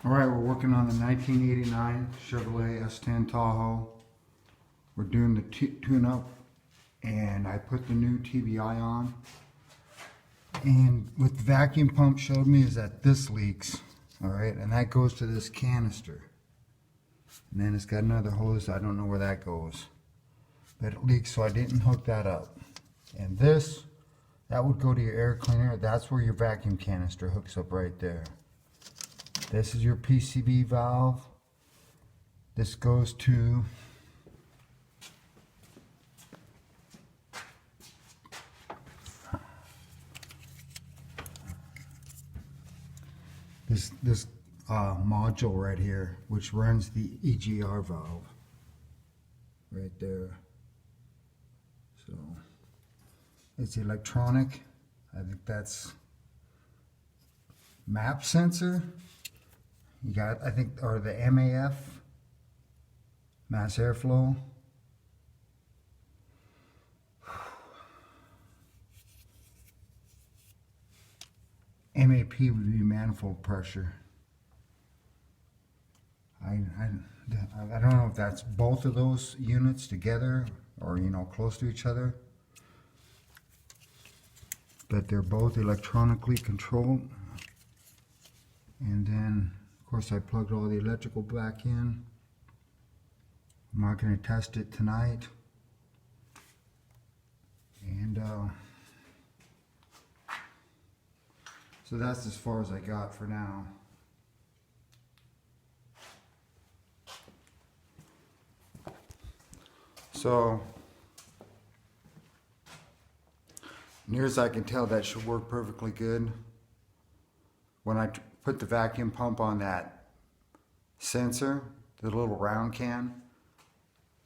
Alright, we're working on a 1989 Chevrolet S10 Tahoe. We're doing the tune-up, and I put the new TBI on. And what the vacuum pump showed me is that this leaks. Alright, and that goes to this canister. And then it's got another hose, I don't know where that goes. But it leaks, so I didn't hook that up. And this, that would go to your air cleaner. That's where your vacuum canister hooks up right there. This is your PCV valve. This goes to this module right here, which runs the EGR valve right there. So it's electronic. I think that's map sensor. You got, I think, or the MAF, mass airflow. MAP would be manifold pressure. I don't know if that's both of those units together or, you know, close to each other. But they're both electronically controlled. And then, of course, I plugged all the electrical back in. I'm not going to test it tonight. And so that's as far as I got for now. So, near as I can tell, that should work perfectly good. When I put the vacuum pump on that sensor, the little round can,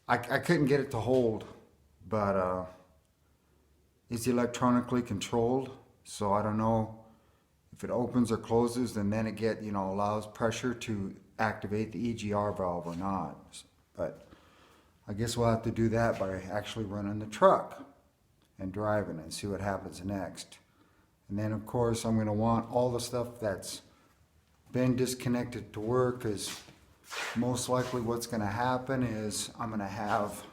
I couldn't get it to hold, but it's electronically controlled, so I don't know if it opens or closes, and then it allows pressure to activate the EGR valve or not. But I guess we'll have to do that by actually running the truck and driving and see what happens next. And then, of course, I'm going to want all the stuff that's been disconnected to work, because most likely what's going to happen is I'm going to have,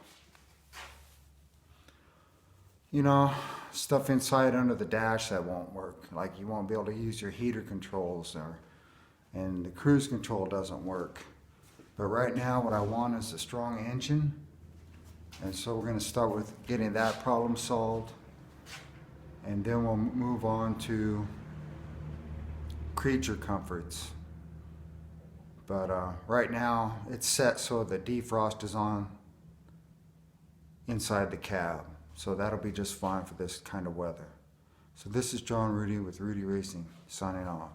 stuff inside under the dash that won't work. Like you won't be able to use your heater controls, and the cruise control doesn't work. But right now what I want is a strong engine. And so we're going to start with getting that problem solved. And then we'll move on to creature comforts. But right now it's set so the defrost is on inside the cab. So that'll be just fine for this kind of weather. So this is John Rudy with Rudy Racing, signing off.